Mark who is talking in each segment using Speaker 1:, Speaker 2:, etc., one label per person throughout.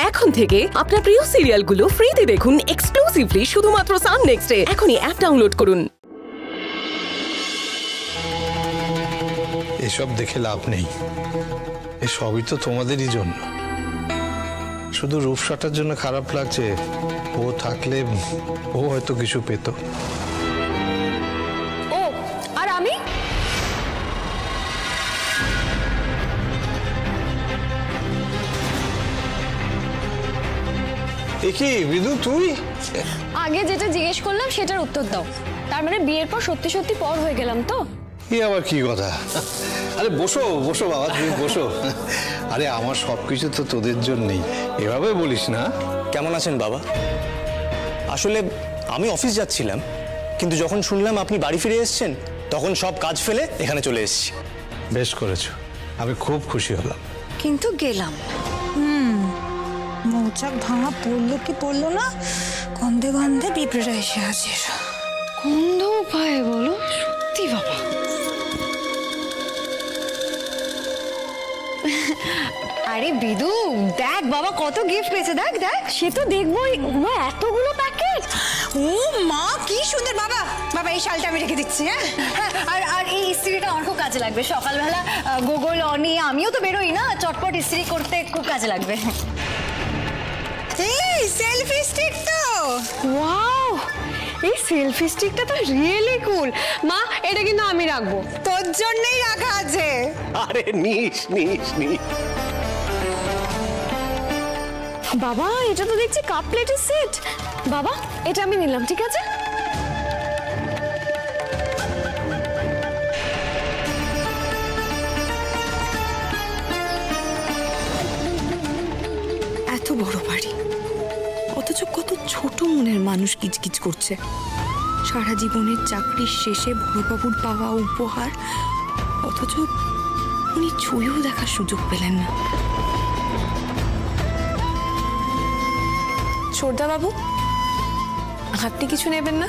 Speaker 1: এখন থেকে আপনার প্রিয় সিরিয়ালগুলো ফ্রিতে দেখুন এক্সক্লুসিভলি শুধুমাত্র সান নেক্সটে। এখনই অ্যাপ ডাউনলোড করুন।
Speaker 2: এসব দেখে লাভ নেই, এসবই তো তোমাদেরই জন্য। শুধু রূপসাটার জন্য খারাপ লাগছে, ও থাকলে ও হয়তো কিছু পেত।
Speaker 3: ও আর আমি
Speaker 2: কি বিদু, তুই
Speaker 3: আগে যেটা জিজ্ঞেস করলাম সেটার উত্তর দাও। তার মানে বিয়ের পর সত্যি সত্যি পর হয়ে গেলাম তো?
Speaker 2: এ আবার কি কথা? আরে বসো বসো বাবা, তুমি বসো। আরে আমার সবকিছু তো তোদের জন্যই, এভাবে বলিস না।
Speaker 4: কেমন আছেন বাবা? আসলে আমি অফিস যাচ্ছিলাম, কিন্তু যখন শুনলাম আপনি বাড়ি ফিরে এসেছেন তখন সব কাজ ফেলে এখানে চলে এসেছি।
Speaker 2: বেশ করেছো, আমি খুব খুশি হলাম।
Speaker 5: কিন্তু গেলাম মৌচাক ভাঙা পড়লো কি পড়লো না, গন্ধে গন্ধে পিঁপড়েরা এসে হাজির।
Speaker 3: গন্ধ উপায় বলো? সত্যি বাবা। আরে বিদু দেখ বাবা কত গিফট পেয়েছে, দেখ দেখ। সে তো দেখবোই, এতগুলো প্যাকেট।
Speaker 5: ও মা কি সুন্দর। বাবা বাবা এই শালটা আমি রেখে দিচ্ছি।
Speaker 3: হ্যাঁ আর আর এই ইস্ত্রিটা আমার খুব কাজে লাগবে। সকালবেলা গোগল অনি আমিও তো বেরোই না, চটপট ইস্ত্রি করতে খুব কাজে লাগবে।
Speaker 5: এই সেলফি স্টিক তো।
Speaker 3: ওয়াও, এই সেলফি স্টিকটা তো রিয়েলি কুল। মা এটা কিন্তু আমি রাখবো।
Speaker 5: তোর জন্যই রাখা আছে।
Speaker 4: আরে নিস নিস নিস।
Speaker 3: বাবা এটা তো দেখছি কাপ প্লেটের সেট। বাবা এটা আমি নিলাম, ঠিক আছে?
Speaker 5: এত বড় বাড়ি, অথচ কত ছোট মনের মানুষ কিচকিচ করছে। সারা জীবনের চাকরির শেষে বড়বাবুর পাওয়া উপহার, অথচ উনি ছুঁয়েও দেখার সুযোগ পেলেন না।
Speaker 3: ছোটদা বাবু আপনি কিছু নেবেন না?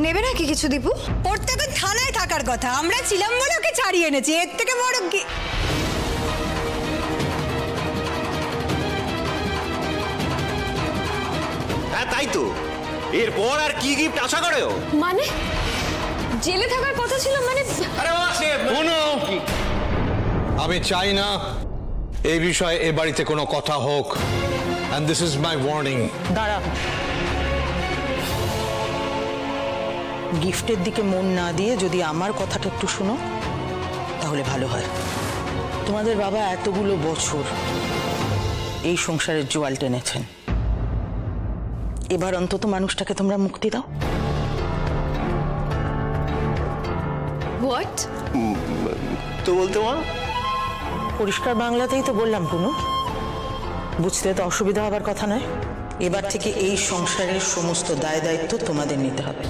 Speaker 5: নেবে নাকি কিছু দীপু? ওর তো এখন থানায় থাকার কথা, আমরা ছিলাম বলে ওকে ছাড়িয়ে এনেছি। এর থেকে বড় কি?
Speaker 4: হ্যাঁ তাই তো, এরপর আর কি গিফট আশা করে?
Speaker 3: মানে জেলে থাকার কথা ছিল মানে?
Speaker 4: আরে বাবা
Speaker 2: শোনো, আমি চাই না এই বিষয়ে এ বাড়িতে কোনো কথা হোক, and this is my warning.
Speaker 6: দাঁড়া, গিফটের দিকে মন না দিয়ে যদি আমার কথাটা একটু শোনো তাহলে ভালো হয়। তোমাদের বাবা এতগুলো বছর এই সংসারের জোয়াল টেনেছেন, এবার অন্তত মানুষটাকে তোমরা মুক্তি দাও।
Speaker 3: হোয়াট?
Speaker 4: তো বলতে মা?
Speaker 6: পরিষ্কার বাংলাতেই তো বললাম, কোনো বুঝতে তো অসুবিধা হবার কথা নয়। এবার থেকে এই সংসারের সমস্ত দায় দায়িত্ব তোমাদের নিতে হবে,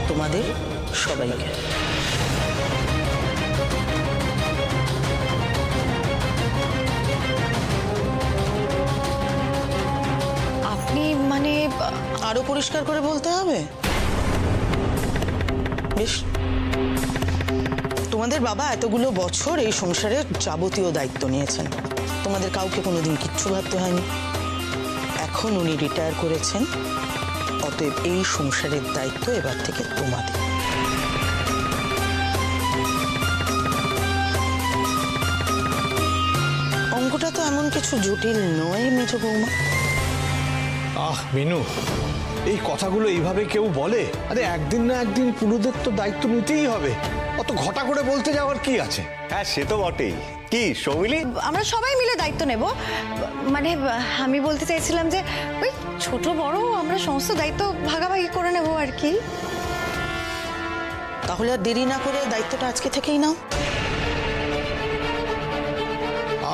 Speaker 6: তোমাদের সবাইকে।
Speaker 3: আপনি মানে
Speaker 6: আরো পরিষ্কার করে বলতে হবে? বেশ, তোমাদের বাবা এতগুলো বছর এই সংসারের যাবতীয় দায়িত্ব নিয়েছেন, তোমাদের কাউকে কোনোদিন কিচ্ছু ভাবতে হয়নি। এখন উনি রিটায়ার করেছেন, অতএব এই সংসারের দায়িত্ব এবার থেকে তোমাদের। অঙ্কটা তো এমন কিছু জটিল নয় মেজ বৌমা।
Speaker 2: আহ মিনু, এই কথাগুলো এইভাবে কেউ বলে? আরে একদিন না একদিন পুরোদের তো দায়িত্ব নিতেই হবে, অত ঘটা করে বলতে যাওয়ার কি আছে?
Speaker 4: হ্যাঁ সে তো বটেই। কি সৌমিলি,
Speaker 3: আমরা সবাই মিলে দায়িত্ব নেব। মানে আমি বলতে চাইছিলাম যে ওই ছোট বড় আমরা সমস্ত দায়িত্ব ভাগাভাগি করে নেব আর কি।
Speaker 6: তাহলে আর দেরি না করে দায়িত্বটা আজকে থেকেই নাও।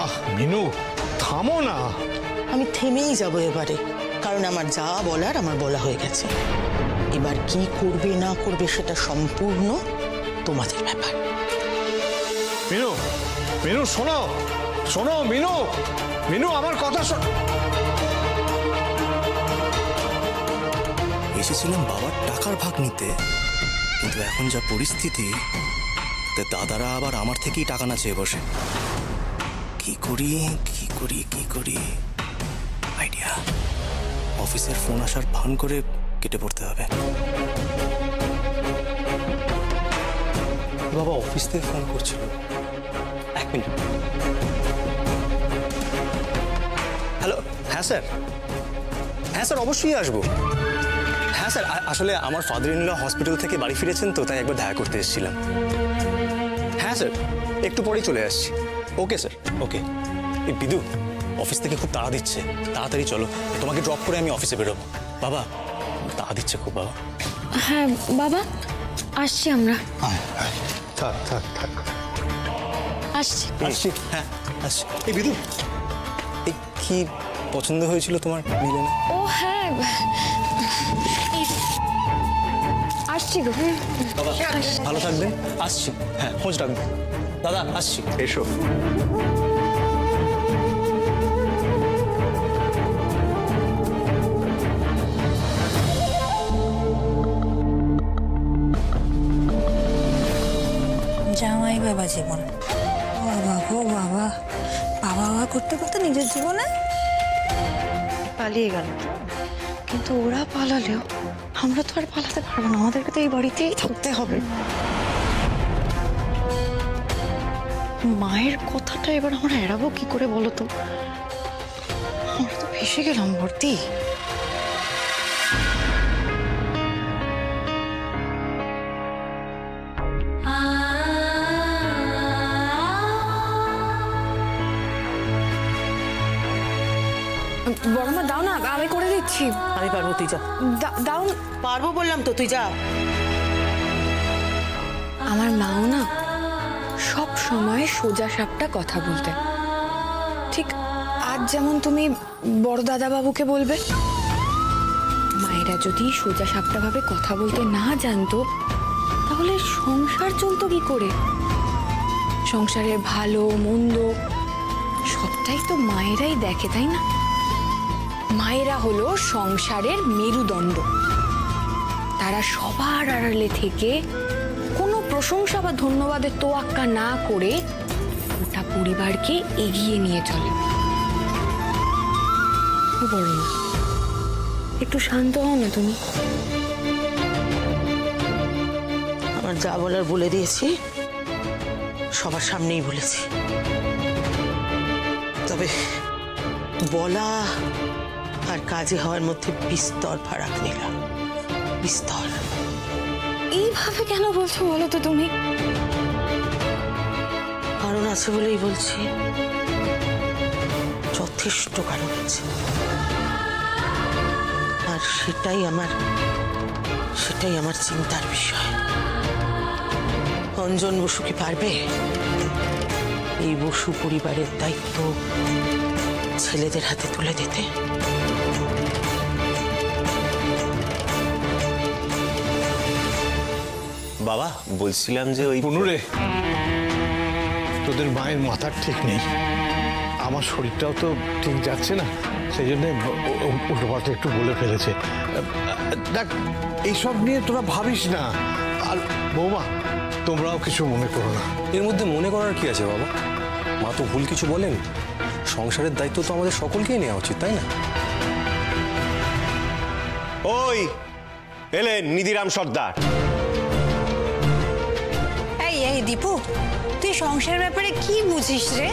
Speaker 2: আহ মিনু, থামো না।
Speaker 6: আমি থেমেই যাব এবারে, কারণ আমার যা বলার আমার বলা হয়ে গেছে। এবার কি করবে না করবে সেটা সম্পূর্ণ তোমাদের ব্যাপার।
Speaker 2: মিনু, মিনু শোনো, শোনো মিনু, মিনু আমার কথা শোন।
Speaker 4: এসেছিলাম বাবার টাকার ভাগ নিতে, কিন্তু এখন যা পরিস্থিতি তাতে দাদারা আবার আমার থেকেই টাকা না চেয়ে বসে। কি করি কি করি কি করি, আইডিয়া। অফিসের ফোন আসার ভান করে কেটে পড়তে হবে। বাবা অফিস থেকে ফোন করছিল, 1 মিনিট। হ্যালো, হ্যাঁ স্যার, হ্যাঁ স্যার অবশ্যই আসবো। হ্যাঁ স্যার, আসলে আমার ফাদার ইন ল হসপিটাল থেকে বাড়ি ফিরেছেন তো, তাই একবার দেখা করতে এসেছিলাম। হ্যাঁ স্যার, একটু পরেই চলে আসছি। ওকে স্যার, ওকে। এই বিদু, অফিস থেকে খুব তাড়া দিচ্ছে, তাড়াতাড়ি চলো, তোমাকে ড্রপ করে আমি অফিসে বেরোবো। বাবা তাড়া দিচ্ছে খুব বাবা।
Speaker 5: হ্যাঁ বাবা, আসছি আমরা।
Speaker 2: থাক থাক থাক,
Speaker 5: আসছি।
Speaker 4: আসছি, হ্যাঁ আসছি। এই বিদু, এই কি পছন্দ হয়েছিল তোমার মিলে না?
Speaker 5: ও হ্যাঁ, আসছি গো।
Speaker 4: বাবা ভালো থাকবেন, আসছি। হ্যাঁ খোঁজ রাখবেন দাদা, আসছি। এসো।
Speaker 7: জামাই বাবা জীবন, বাবা গো বাবা, বাবা বাবা করতে করতে নিজের জীবনে
Speaker 3: পালিয়ে গেল, কিন্তু ওরা পালালেও আমরা তো আর পালাতে পারবো না, আমাদেরকে তো এই বাড়িতেই থাকতে হবে। মায়ের কথাটা এবার আমরা এড়াবো কি করে বলো তো? আমরা তো ভেসে গেলাম ভর্তি।
Speaker 5: বড়মা দাও না, আমি করে দিচ্ছি।
Speaker 6: আমি পারবো, তুই যা।
Speaker 5: দাও।
Speaker 6: পারবো বললাম তো, তুই যা।
Speaker 5: আমার মাও না সব সময় সোজা সাপটা কথা বলতে, ঠিক আজ যেমন তুমি বড় দাদা বাবুকে বলবে। মায়েরা যদি সোজা সাপটা ভাবে কথা বলতে না জানতো, তাহলে সংসার চলতো কি করে? সংসারের ভালো মন্দ সবটাই তো মায়েরাই দেখে, তাই না? মায়েরা হলো সংসারের মেরুদণ্ড। তারা সবার আড়ালে থেকে কোনো প্রশংসা বা ধন্যবাদের তোয়াক্কা না করে গোটা পরিবারকে এগিয়ে নিয়ে চলে। বড় মা, একটু শান্ত হও না তুমি।
Speaker 6: আমার যা বলার বলে দিয়েছি, সবার সামনেই বলেছি। তবে বলা আর কাজে হওয়ার মধ্যে বিস্তর ফারাক নিলাম, বিস্তর।
Speaker 5: এইভাবে কেন বলছো বলো তো তুমি?
Speaker 6: কারণ আছে বলেই বলছি, যথেষ্ট কারণ আছে। আর সেটাই আমার চিন্তার বিষয়। অঞ্জন বসু কি পারবে এই বসু পরিবারের দায়িত্ব ছেলেদের হাতে তুলে দিতে?
Speaker 4: বাবা বলছিলাম যে ওই
Speaker 2: পুনুরে, তোদের মায়ের মাথার ঠিক নেই, আমার শরীরটাও তো ঠিক যাচ্ছে না, সেই জন্য উল্টোপাল্টা একটু বলে ফেলেছে। দেখ, এইসব নিয়ে তোরা ভাবিস না। আর বৌমা, তোমরাও কিছু মনে করো না।
Speaker 4: এর মধ্যে মনে করার কি আছে বাবা? মা তো ভুল কিছু বলেন। সংসারের দায়িত্ব তো আমাদের সকলকেই নেওয়া উচিত, তাই না?
Speaker 8: ওই এলেন নিধিরাম সর্দার।
Speaker 7: এই দীপু, তুই সংসারের ব্যাপারে কি বুঝিস রে?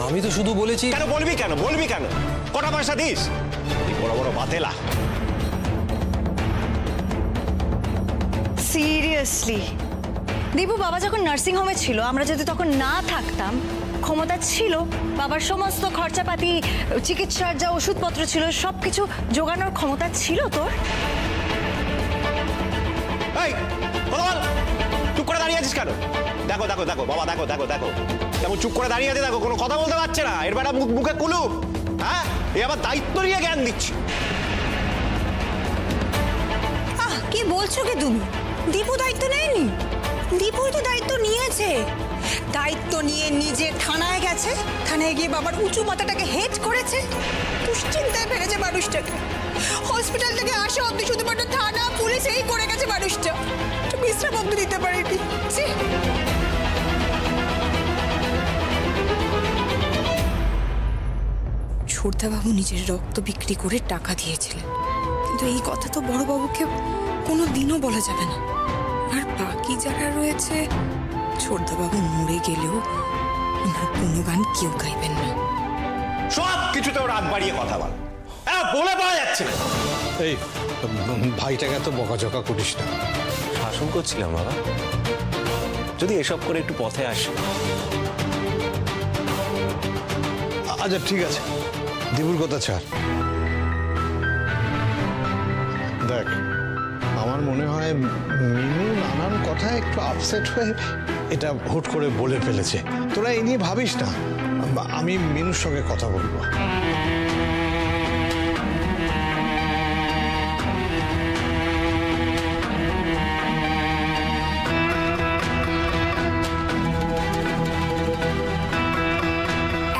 Speaker 4: আমি তো শুধু বলেছি।
Speaker 8: কেন বলবি কেন? কটা পয়সা দিস? বড় বড় বাতেলা।
Speaker 3: সিরিয়াসলি দীপু, বাবা যখন নার্সিং হোমে ছিল, আমরা যদি তখন না থাকতাম, ক্ষমতা ছিল বাবার সমস্ত খরচাপাতি, চিকিৎসার যা ওষুধপত্র ছিল সবকিছু জোগানোর ক্ষমতা ছিল তোর।
Speaker 8: এই ভগবান, চুপ করে দাঁড়িয়ে আছিস কেন? দেখো বাবা, দেখো তেমন চুপ করে দাঁড়িয়ে আছে, দেখো কোনো কথা বলতে পারছে না। এর বেটা মুখে কুলুপ। হ্যাঁ, এ আবার দায়িত্ব নিয়ে জ্ঞান দিচ্ছে।
Speaker 7: কি বলছো কি তুমি? দীপু দায়িত্ব নেয়নি, দীপুই তো দায়িত্ব নিয়েছে। দায়িত্ব নিয়ে নিজে থানায় গেছে, থানায় গিয়ে বাবার উঁচু মাথাটাকে হেট করেছে, দুশ্চিন্তায় ফেলেছে মানুষটাকে। হসপিটাল থেকে আসা অব্দি শুধুমাত্র থানা পুলিশ এই করে গেছে মানুষটা, একটু বিশ্রাম অব্দি দিতে পারেনি।
Speaker 5: ছোটদাবাবু নিজের রক্ত বিক্রি করে টাকা দিয়েছিলেন, কিন্তু এই কথা তো বড়বাবুকে কোনো দিনও বলা যাবে না। আর বাকি যারা রয়েছে, ছোটদাবাবু মরে গেলেও ওনার কোনো গান কেউ গাইবেন না।
Speaker 8: সব কিছুতেও রাত বাড়িয়ে কথা বল, বলে পাওয়া যাচ্ছে না।
Speaker 2: এই ভাইটাকে এত বকাঝকা করিস না।
Speaker 8: শাসন করছিলাম বাবা, যদি এসব করে একটু পথে আসে।
Speaker 2: আচ্ছা ঠিক আছে, দেবুর কথা ছাড়। দেখ, আমার মনে হয় মিনু নানান কথায় একটু আপসেট হয়ে এটা হুট করে বলে ফেলেছে। তোরা এই নিয়ে ভাবিস না, আমি মিনুর সঙ্গে কথা বলবো।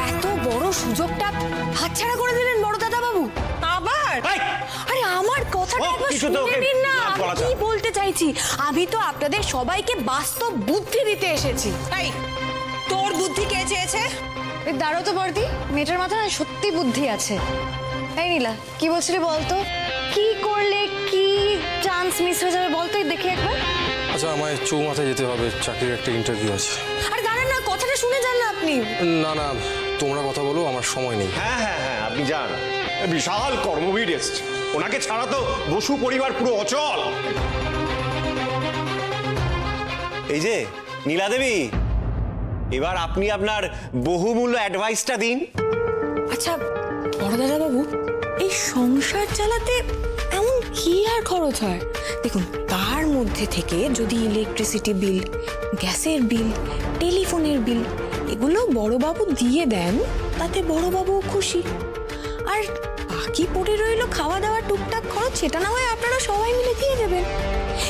Speaker 5: এত বড় সুযোগটা হাতছাড়া করে দিলেন বড় দাদা বাবু। আবার আরে আমার কথাটা একবার শুনে নিন না, আমি কি বলতে চাইছি। আমি তো আপনাদের সবাইকে বাস্তব বুদ্ধি দিতে এসেছি।
Speaker 7: তাই তোর বুদ্ধি কে চেয়েছে?
Speaker 3: দাঁড়ো তো বর্দি, মেয়েটার মাথায় না সত্যি বুদ্ধি আছে। তাই নীলা, কি বলছিলি বলতো? কি করলে কি চান্স মিস হয়ে যাবে বলতো, দেখি একবার।
Speaker 9: আচ্ছা, আমায় চৌমাথায় যেতে হবে, চাকরির একটা ইন্টারভিউ আছে।
Speaker 5: আরে দাঁড়ান না, কথাটা শুনে যান না আপনি।
Speaker 9: না না, তোমরা কথা বলো, আমার সময় নেই।
Speaker 8: হ্যাঁ হ্যাঁ হ্যাঁ, আপনি যান। বিশাল কর্মবীর এসছে, ওনাকে ছাড়া তো বসু পরিবার পুরো অচল। এই যে নীলা দেবী, এবার আপনি আপনার বহুমূল্য অ্যাডভাইসটা দিন।
Speaker 5: আচ্ছা বড় দাদা বাবু, এই সংসার চালাতে এমন কি আর খরচ হয়? দেখুন, তার মধ্যে থেকে যদি ইলেকট্রিসিটি বিল, গ্যাসের বিল, টেলিফোনের বিল এগুলো বড়বাবু দিয়ে দেন, তাতে বড়বাবু খুশি। আর বাকি পড়ে রইল খাওয়া দাওয়া টুকটাক খরচ, সেটা না হয় আপনারা সবাই মিলে দিয়ে দেবেন।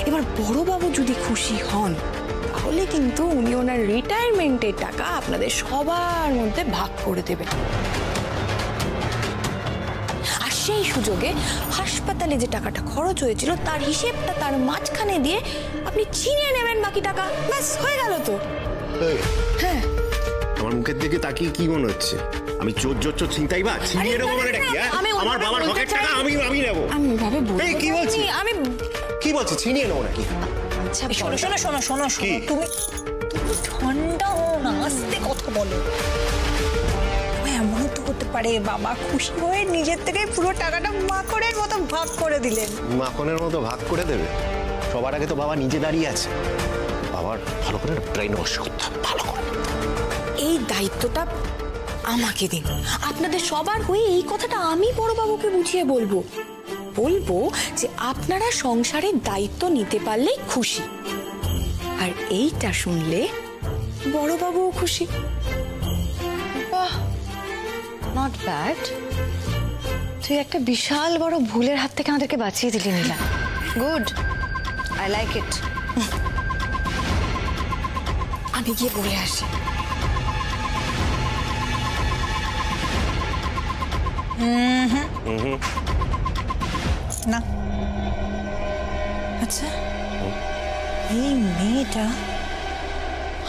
Speaker 5: এবার বড়বাবু যদি খুশি হন, তাহলে কিন্তু উনি ওনার রিটায়ারমেন্টের টাকা আপনাদের সবার মধ্যে ভাগ করে দেবেন। আর সেই সুযোগে হাসপাতালে যে টাকাটা খরচ হয়েছিল তার হিসেবটা তার মাঝখানে দিয়ে আপনি ছিনিয়ে নেবেন বাকি টাকা, ব্যাস হয়ে গেল তো। হ্যাঁ,
Speaker 8: আমার মুখের দিকে তাকিয়ে কি মনে হচ্ছে? আমি চোর চোর চোর ছিনতাইবাজ? ছিনিয়ে নেবো মানে কি? আমার বাবার হকের টাকা আমি নেবো?
Speaker 5: আমি ওইভাবে বলছি।
Speaker 8: কি বলছি?
Speaker 5: আমি
Speaker 8: কি বলছি? ছিনিয়ে নেবো নাকি?
Speaker 7: আচ্ছা শোনো শোনো শোনো শোনো শোনো, তুমি ঠান্ডা হও না, আস্তে কথা বলো। এমনও তো হতে পারে বাবা খুশি হয়ে নিজের থেকে পুরো টাকাটা মাখনের মতো ভাগ করে দিলেন।
Speaker 8: মাখনের মতো ভাগ করে দেবে? সবার আগে তো বাবা নিজে দাঁড়িয়ে আছে, বাবার ভালো করে ব্রেন ওয়াশ করতে হবে, ভালো করে।
Speaker 5: এই দায়িত্বটা আমাকে দিন। আপনাদের সবার হয়ে এই কথাটা আমি বড়বাবুকে বুঝিয়ে বলবো যে আপনারা সংসারের দায়িত্ব নিতে পারলেই খুশি। আর এইটা শুনলে বড়বাবুও খুশি।
Speaker 3: বাহ, নট ব্যাড। তুই একটা বিশাল বড় ভুলের হাত থেকে আমাদেরকে বাঁচিয়ে দিলি Neela. Good, I like it.
Speaker 5: আমি গিয়ে বলে আসি।
Speaker 7: না আচ্ছা, এই মেয়েটা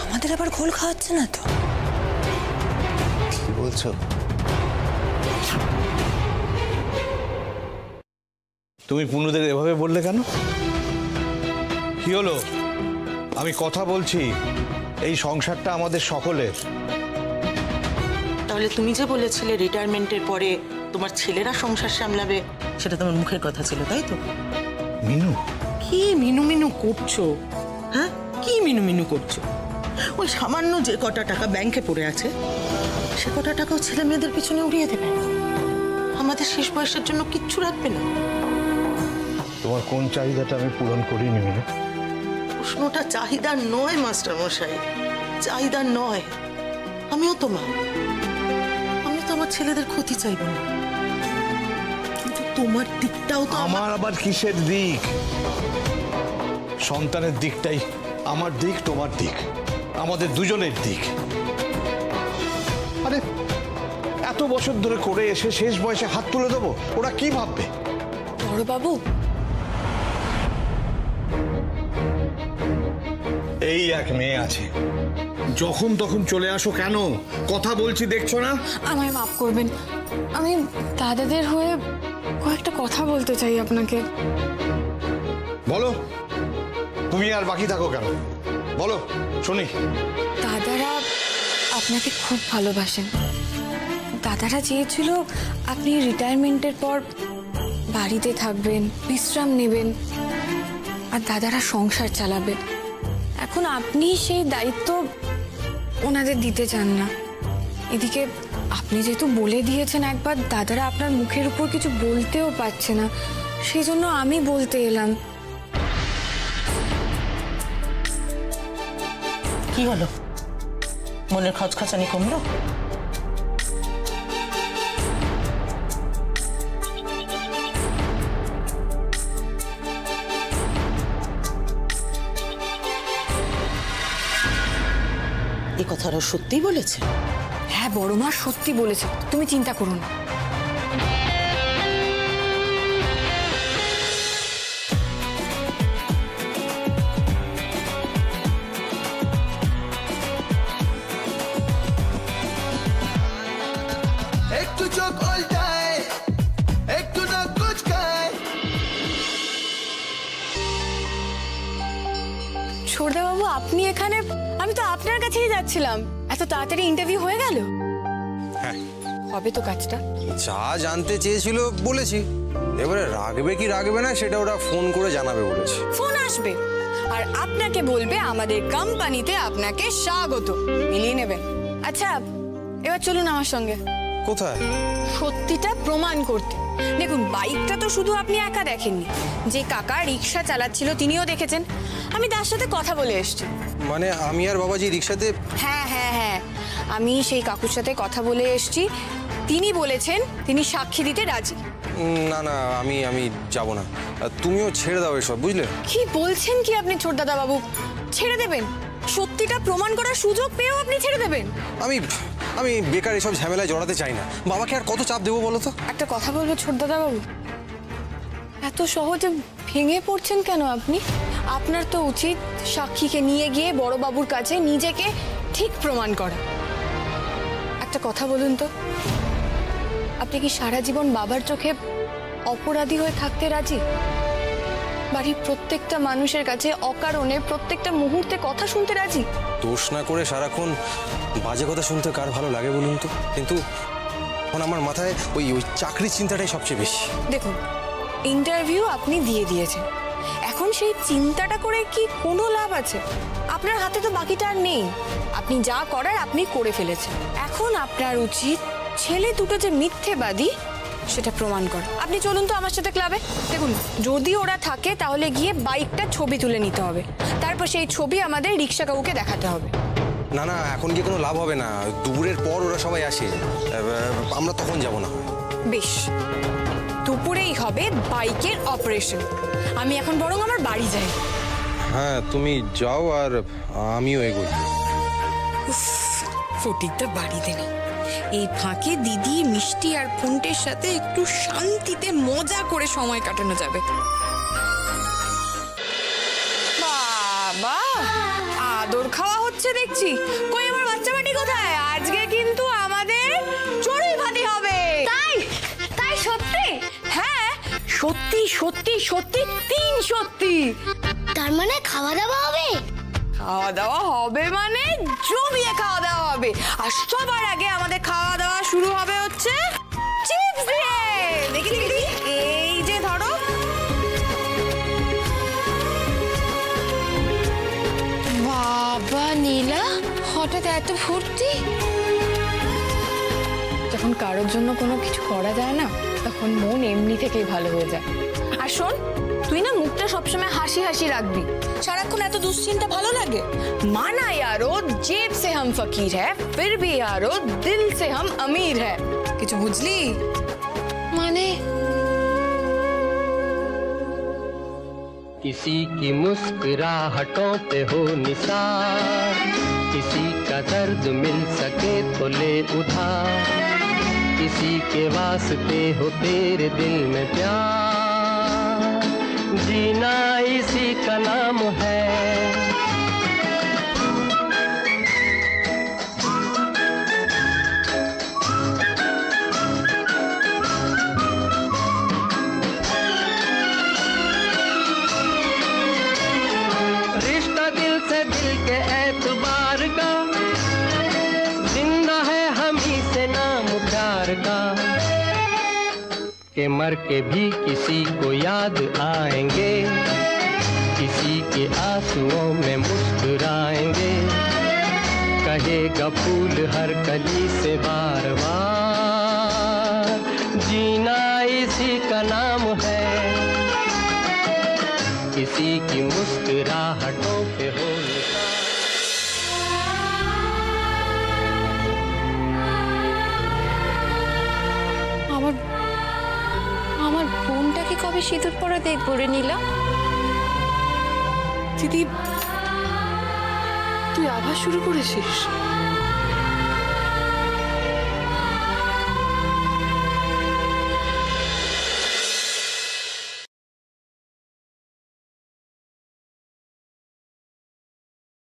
Speaker 7: আমাদের আবার ঘোল খাওয়াচ্ছে না তো?
Speaker 8: কি বলছো?
Speaker 2: তুমি পুনুদের এভাবে বললে কেন? কি হলো? আমি কথা বলছি, এই সংসারটা আমাদের সকলের।
Speaker 10: তাহলে তুমি যে বলেছিলে রিটায়ারমেন্টের পরে তোমার ছেলেরা সংসার সামলাবে, সেটা তোমার মুখের কথা ছিল, তাই তো?
Speaker 2: মিনু,
Speaker 10: কি মিনু মিনু করছো? হ্যাঁ, কি মিনু মিনু করছো? ওই সামান্য যে কটা টাকা ব্যাংকে পড়ে আছে, সে কটা টাকাও ছেলে মেয়েদের পিছনে উড়িয়ে দেবে, আমাদের শেষ বয়সের জন্য কিচ্ছু রাখবে না।
Speaker 2: তোমার কোন চাহিদাটা আমি পূরণ করিনি মিনু?
Speaker 10: প্রশ্নটা চাহিদার নয় মাস্টার মশাই, চাহিদার নয়। আমিও তো মা, আমি তো আমার ছেলেদের ক্ষতি চাইব না, কিন্তু তোমার দিকটাও তো
Speaker 2: আমার আবার কিসের দিক? সন্তানের দিকটাই আমার দিক, তোমার দিক। আমাদের দুজনের দিক। আরে এত বছর ধরে করে এসে শেষ বয়সে হাত তুলে দেবো, ওরা কি ভাববে?
Speaker 5: বড়বাবু,
Speaker 2: এই এক মেয়ে আছে, যখন তখন চলে আসো কেন? কথা বলছি দেখছো না?
Speaker 5: আমায় মাফ করবেন, আমি দাদাদের হয়ে কয়েকটা কথা বলতে চাই আপনাকে।
Speaker 2: বলো, তুমি আর বাকি থাকো কেন? বলো শুনি।
Speaker 5: দাদারা আপনাকে খুব ভালোবাসেন। দাদারা চেয়েছিল আপনি রিটায়ারমেন্টের পর বাড়িতে থাকবেন, বিশ্রাম নেবেন, আর দাদারা সংসার চালাবেন। এখন আপনি সেই দায়িত্ব ওনাদের দিতে চান না। এদিকে আপনি যেহেতু বলে দিয়েছেন একবার, দাদারা আপনার মুখের উপর কিছু বলতেও পারছে না, সেই জন্য আমি বলতে এলাম।
Speaker 6: কি হলো? মনের খচখচানি কমলো? এই কথাটা সত্যি বলেছে?
Speaker 5: হ্যাঁ বড় মা, সত্যি বলেছে, তুমি চিন্তা করো না।
Speaker 11: একটু চোখ উল্টায়, একটু না কুচকায়।
Speaker 5: ছোটদা বাবু, আপনি এখানে? আমি তো আপনার কাছেই যাচ্ছিলাম। এত তাড়াতাড়ি ইন্টারভিউ হয়ে গেল?
Speaker 9: হ্যাঁ,
Speaker 5: হবে তো কাজটা?
Speaker 9: যা জানতে চেয়েছিল বলেছি, এবারে রাখবে কি রাখবে না সেটা ওরা ফোন করে জানাবে বলেছে।
Speaker 5: ফোন আসবে আর আপনাকে বলবে আমাদের কোম্পানিতে আপনাকে স্বাগত, মিলিয়ে নেবেন। আচ্ছা, এবার চলুন আমার সঙ্গে।
Speaker 9: কোথায়?
Speaker 5: সত্যিটা প্রমাণ করতে। দেখুন, বাইকটা তো শুধু আপনি একা দেখেননি, যে কাকা রিক্সা চালাচ্ছিল তিনিও দেখেছেন। আমি তার সাথে কথা বলে এসেছি।
Speaker 9: মানে আমি আর বাবাজি রিক্সাতে?
Speaker 5: হ্যাঁ হ্যাঁ হ্যাঁ, আমি সেই কাকুর সাথে কথা বলে এসেছি। তিনি বলেছেন তিনি সাক্ষী দিতে রাজি।
Speaker 9: না না, আমি যাব না। তুমিও ছেড়ে দাও এসব, বুঝলে?
Speaker 5: কি বলছেন কি আপনি ছোটদাদা বাবু? ছেড়ে দেবেন? সত্যিটা প্রমাণ করার সুযোগ পেয়েও আপনি ছেড়ে দেবেন?
Speaker 9: আমি বেকার এসব ঝামেলায় জড়াতে চাই না। বাবাকে আর কত চাপ দেবো বলো তো?
Speaker 5: একটা কথা বলবো ছোটদাদা বাবু, এত সহজে ভেঙে পড়ছেন কেন আপনি? আপনার তো উচিত সাক্ষীকে নিয়ে গিয়ে বড় বাবুর কাছে নিজেকে ঠিক প্রমাণ করা। একটা কথা বলুন তো, আপনি কি সারা জীবন বাবার চোখে অপরাধী হয়ে থাকতে রাজি? বাড়ির প্রত্যেকটা মানুষের কাছে অকারণে প্রত্যেকটা মুহূর্তে কথা শুনতে রাজি?
Speaker 9: দোষ না করে সারাক্ষণ বাজে কথা শুনতে কার ভালো লাগে বলুন তো? কিন্তু এখন আমার মাথায় ওই চাকরির চিন্তাটাই সবচেয়ে বেশি।
Speaker 5: দেখুন, ইন্টারভিউ আপনি দিয়ে দিয়েছেন, এখন সেই চিন্তাটা করে কি কোনো লাভ আছে? আপনার হাতে তো বাকিটা আর নেই। আপনি যা করার আপনি করে ফেলেছেন। এখন আপনার উচিত ছেলে দুটো যে মিথ্যেবাদী সেটা প্রমাণ করা। আপনি চলুন তো আমার সাথে ক্লাবে। দেখুন, যদি ওরা থাকে তাহলে গিয়ে বাইকটা ছবি তুলে নিতে হবে, তারপর সেই ছবি আমাদের রিক্সা কাকুকে দেখাতে হবে।
Speaker 9: না না, এখন গিয়ে কোনো লাভ হবে না। দুপুরের পর ওরা সবাই আসে, আমরা তখন যাব না।
Speaker 5: বেশ, দুপুরেই হবে বাইকের অপারেশন। আমি এখন বরং আমার বাড়ি যাই।
Speaker 9: হ্যাঁ, তুমি যাও আর আমিও এগোই।
Speaker 5: ফটিকটা বাড়িতে নেই, এই ফাঁকে দিদি, মিষ্টি আর ফোনটের সাথে একটু শান্তিতে মজা করে সময় কাটানো যাবে। বাবা, আদর খাওয়া হচ্ছে দেখছি। কই আমার বাচ্চা বাটি কোথায়? আজকে কিন্তু আমাদের চড়ুই ভাতি হবে। তাই সত্যি? হ্যাঁ, সত্যি সত্যি সত্যি, 3 সত্যি।
Speaker 12: তার মানে খাওয়া দাওয়া হবে?
Speaker 5: খাওয়া দাওয়া হবে মানে জমিয়ে খাওয়া দাওয়া হবে। আর সবার আগে আমাদের খাওয়া দাওয়া শুরু হবে হচ্ছে চিপস দিয়ে। দেখি দেখি দেখি, এই যে ধরো। বাবা নীলা, হঠাৎ এত ফুর্তি? যখন কারোর জন্য কোনো কিছু করা যায় না, তখন মন এমনি থেকেই ভালো হয়ে যায়। আর শোন, তুই না মুখটা সবসময় হাসি হাসি রাখবি। সারাক্ষণ এত দুশ্চিন্তা ভালো লাগে? মানা यारो, जेब से हम फकीर है, फिर भी यारो दिल से हम अमीर है। কিছু বুঝলি? মানে
Speaker 13: किसी की मुस्कुराहटों पे हो निसार, किसी का दर्द मिल सके तो ले उधार, किसी के वास्ते हो तेरे दिल में प्यार, जीना इसी का नाम है। रिश्ता दिल से दिल के एतबार का, जिंदा है हम ही से नाम प्यार का, के मर के भी किसी को याद आएंगे, किसी के आंसुओं में मुस्कुराएंगे, कहेगा फूल हर कली से बार बार, जीना इसी का नाम है, किसी की मुस्कुराहटों पे हो
Speaker 5: আমার বোনটাকে কবে সিঁদুর পরা দেখবো রে নীলা?
Speaker 1: দিদি তুই আবার শুরু করেছিস?